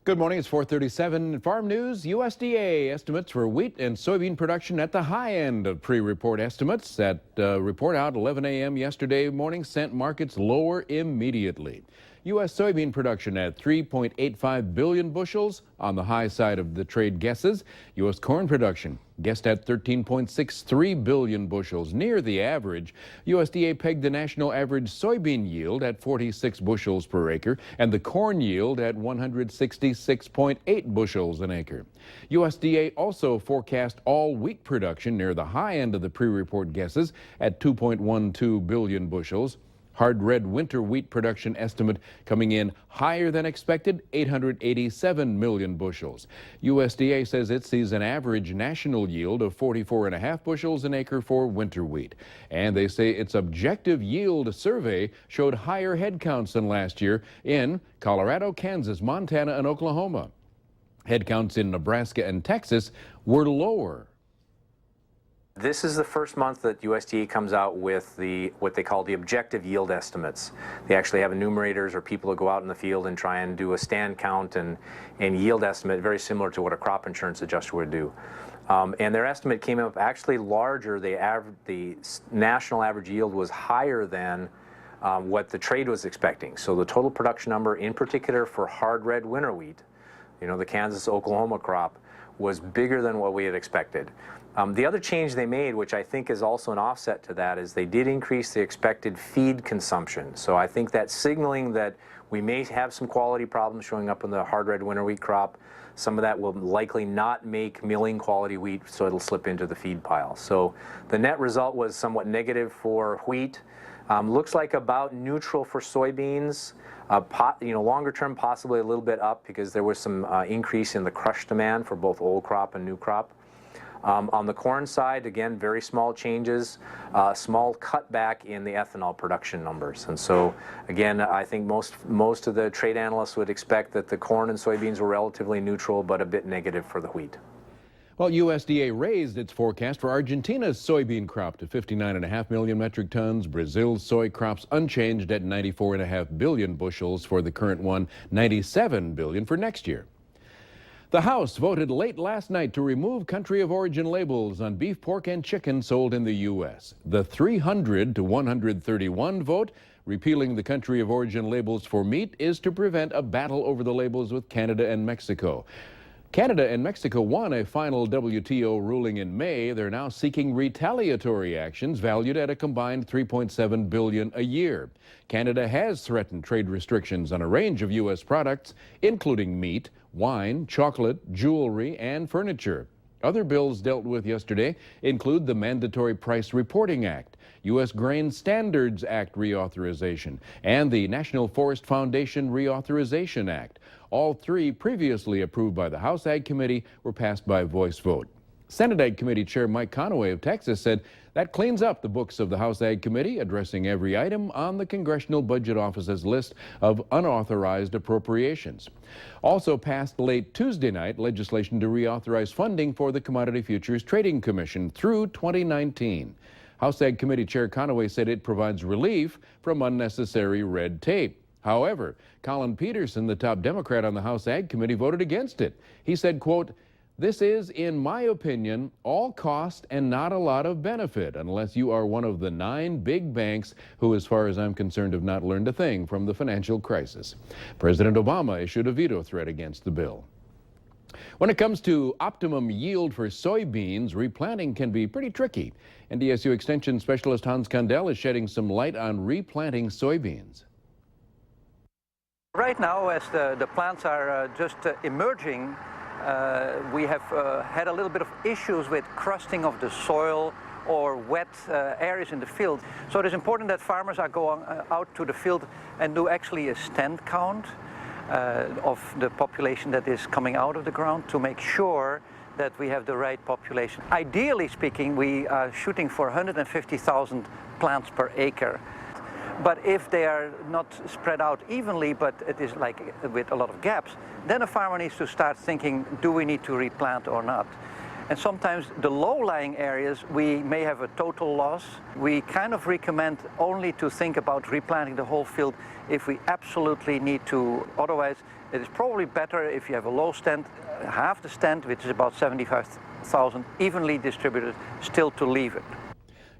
Good morning, it's 4:37. Farm News. USDA estimates for wheat and soybean production at the high end of pre-report estimates. That report out 11 a.m. yesterday morning sent markets lower immediately. U.S. soybean production at 3.85 billion bushels on the high side of the trade guesses. U.S. corn production guessed at 13.63 billion bushels, near the average. USDA pegged the national average soybean yield at 46 bushels per acre and the corn yield at 166.8 bushels an acre. USDA also forecast all wheat production near the high end of the pre-report guesses at 2.12 billion bushels. Hard red winter wheat production estimate coming in higher than expected, 887 million bushels. USDA says it sees an average national yield of 44.5 bushels an acre for winter wheat. And they say its objective yield survey showed higher head counts than last year in Colorado, Kansas, Montana, and Oklahoma. Head counts in Nebraska and Texas were lower. This is the first month that USDA comes out with what they call the objective yield estimates. They actually have enumerators or people who go out in the field and try and do a stand count and yield estimate, very similar to what a crop insurance adjuster would do. And their estimate came up actually larger. The national average yield was higher than what the trade was expecting. So the total production number, in particular for hard red winter wheat, the Kansas-Oklahoma crop, was bigger than what we had expected. The other change they made, which I think is also an offset to that, is they did increase the expected feed consumption. So I think that's signaling that we may have some quality problems showing up in the hard red winter wheat crop. Some of that will likely not make milling quality wheat, so it'll slip into the feed pile. So the net result was somewhat negative for wheat. Looks like about neutral for soybeans. Longer term, possibly a little bit up because there was some increase in the crush demand for both old crop and new crop. On the corn side, again, very small changes, small cutback in the ethanol production numbers. And so, again, I think most of the trade analysts would expect that the corn and soybeans were relatively neutral, but a bit negative for the wheat. Well, USDA raised its forecast for Argentina's soybean crop to 59.5 million metric tons. Brazil's soy crops unchanged at 94.5 billion bushels for the current one, 97 billion for next year. The House voted late last night to remove country of origin labels on beef, pork, and chicken sold in the U.S. The 300 to 131 vote repealing the country of origin labels for meat is to prevent a battle over the labels with Canada and Mexico. Canada and Mexico won a final WTO ruling in May. They're now seeking retaliatory actions valued at a combined $3.7 billion a year. Canada has threatened trade restrictions on a range of U.S. products, including meat, wine, chocolate, jewelry, and furniture. Other bills dealt with yesterday include the Mandatory Price Reporting Act, U.S. Grain Standards Act reauthorization, and the National Forest Foundation Reauthorization Act. All three, previously approved by the House Ag Committee, were passed by voice vote. Senate Ag Committee Chair Mike Conaway of Texas said that cleans up the books of the House Ag Committee, addressing every item on the Congressional Budget Office's list of unauthorized appropriations. Also passed late Tuesday night legislation to reauthorize funding for the Commodity Futures Trading Commission through 2019. House Ag Committee Chair Conaway said it provides relief from unnecessary red tape. However, Colin Peterson, the top Democrat on the House Ag Committee, voted against it. He said, quote, "This is, in my opinion, all cost and not a lot of benefit unless you are one of the 9 big banks who, as far as I'm concerned, have not learned a thing from the financial crisis." President Obama issued a veto threat against the bill. When it comes to optimum yield for soybeans, replanting can be pretty tricky. NDSU Extension Specialist Hans Kandel is shedding some light on replanting soybeans. Right now, as the plants are just emerging, we have had a little bit of issues with crusting of the soil or wet areas in the field. So it is important that farmers are going out to the field and do actually a stand count of the population that is coming out of the ground to make sure that we have the right population. Ideally speaking, we are shooting for 150,000 plants per acre. But if they are not spread out evenly, but it is like with a lot of gaps, then a farmer needs to start thinking, do we need to replant or not? And sometimes the low-lying areas, we may have a total loss. We kind of recommend only to think about replanting the whole field if we absolutely need to. Otherwise, It is probably better if you have a low stand, half the stand, which is about 75,000, evenly distributed, still to leave it.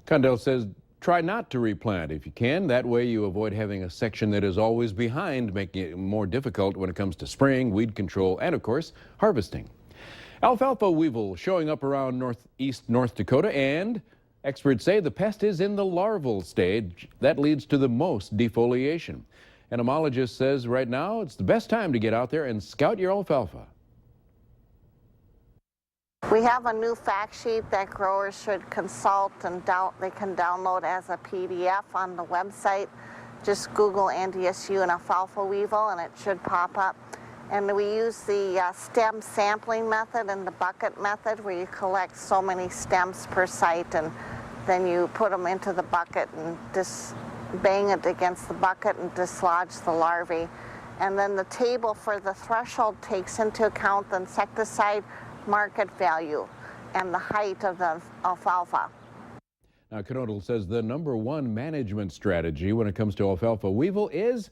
Condell says try not to replant if you can. That way you avoid having a section that is always behind, making it more difficult when it comes to spraying, weed control, and of course, harvesting. Alfalfa weevil showing up around northeast North Dakota, and experts say the pest is in the larval stage. That leads to the most defoliation. Entomologist says right now it's the best time to get out there and scout your alfalfa. We have a new fact sheet that growers should consult, and they can download as a PDF on the website. Just Google NDSU and alfalfa weevil and it should pop up. And we use the stem sampling method and the bucket method, where you collect so many stems per site and then you put them into the bucket and just bang it against the bucket and dislodge the larvae. And then the table for the threshold takes into account the insecticide market value and the height of the alfalfa. Now, Knodel says the #1 management strategy when it comes to alfalfa weevil is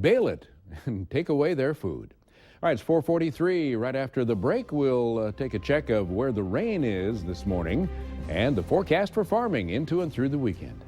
bail it and take away their food. All right, it's 4:43. Right after the break, we'll take a check of where the rain is this morning and the forecast for farming into and through the weekend.